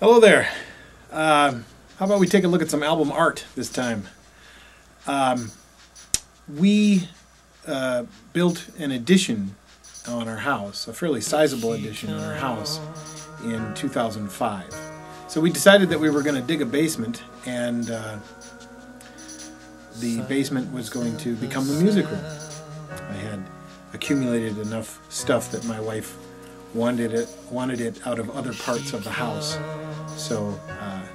Hello there. How about we take a look at some album art this time? We built an addition on our house, a fairly sizable addition on our house in 2005. So we decided that we were going to dig a basement, and the basement was going to become the music room. I had accumulated enough stuff that my wife wanted it out of other parts of the house. So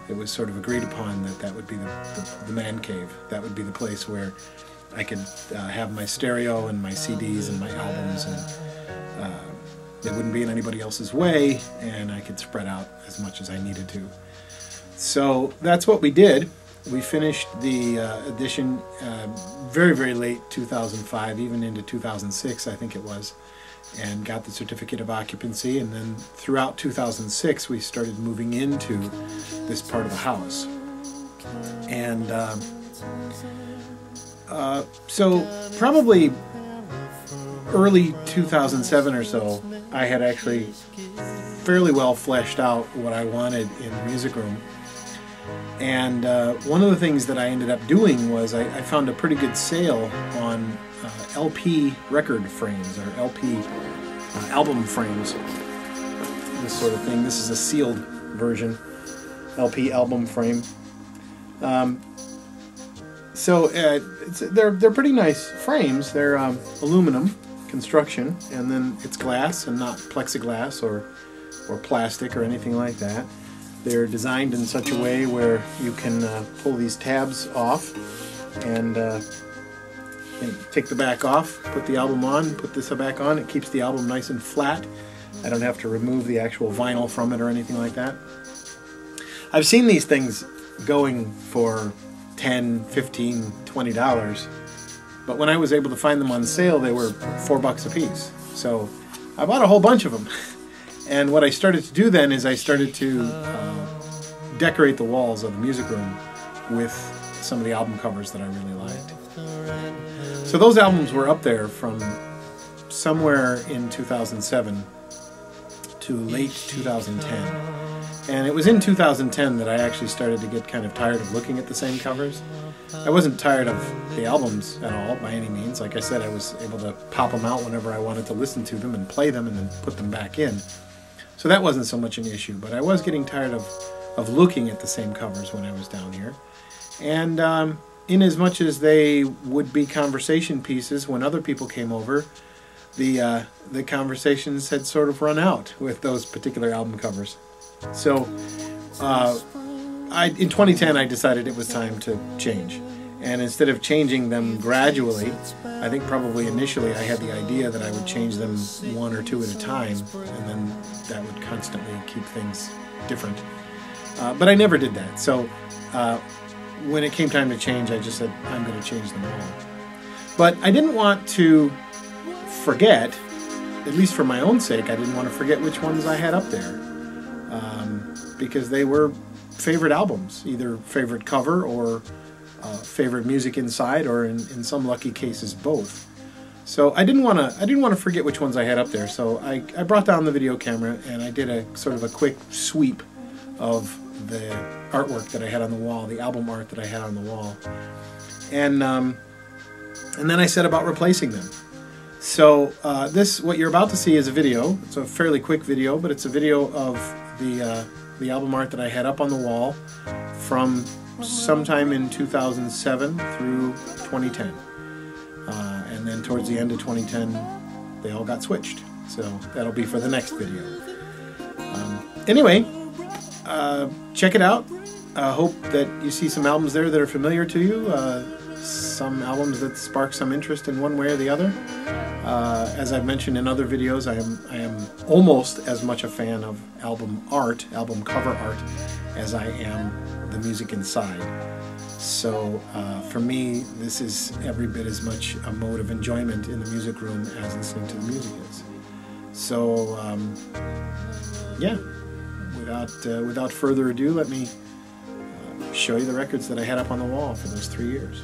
it was sort of agreed upon that that would be the man cave. That would be the place where I could have my stereo and my CDs and my albums, and it wouldn't be in anybody else's way, and I could spread out as much as I needed to. So that's what we did. We finished the addition very, very late 2005, even into 2006, I think it was, and got the certificate of occupancy. And then throughout 2006, we started moving into this part of the house. And so probably early 2007 or so, I had actually fairly well fleshed out what I wanted in the music room. And one of the things that I ended up doing was I found a pretty good sale on LP record frames, or LP album frames, this sort of thing. This is a sealed version, LP album frame. They're pretty nice frames. They're aluminum construction, and then it's glass and not plexiglass or plastic or anything like that. They're designed in such a way where you can pull these tabs off and take the back off, put the album on, put this back on. It keeps the album nice and flat. I don't have to remove the actual vinyl from it or anything like that. I've seen these things going for $10, $15, $20, but when I was able to find them on sale, they were $4 a piece. So I bought a whole bunch of them. And what I started to do then is I started to decorate the walls of the music room with some of the album covers that I really liked. So those albums were up there from somewhere in 2007 to late 2010. And it was in 2010 that I actually started to get kind of tired of looking at the same covers. I wasn't tired of the albums at all, by any means. Like I said, I was able to pop them out whenever I wanted to listen to them and play them and then put them back in. So that wasn't so much an issue, but I was getting tired of looking at the same covers when I was down here. And in as much as they would be conversation pieces when other people came over, the conversations had sort of run out with those particular album covers. So in 2010, I decided it was time to change. And instead of changing them gradually, I think probably initially I had the idea that I would change them one or two at a time, and then that would constantly keep things different. But I never did that. So when it came time to change, I just said, I'm going to change them all. But I didn't want to forget, at least for my own sake, I didn't want to forget which ones I had up there. Because they were favorite albums, either favorite cover or favorite music inside, or in some lucky cases both. So I didn't want to forget which ones I had up there. So I brought down the video camera and I did a sort of a quick sweep of the artwork that I had on the wall, the album art that I had on the wall, and then I set about replacing them. So what you're about to see is a video. It's a fairly quick video, but it's a video of the album art that I had up on the wall from sometime in 2007 through 2010. And then towards the end of 2010, they all got switched. So that'll be for the next video. Anyway, check it out. I hope that you see some albums there that are familiar to you, some albums that spark some interest in one way or the other. As I've mentioned in other videos, I am almost as much a fan of album art, album cover art, as I am the music inside. So for me, this is every bit as much a mode of enjoyment in the music room as listening to the music is. So yeah, without further ado, let me show you the records that I had up on the wall for those 3 years.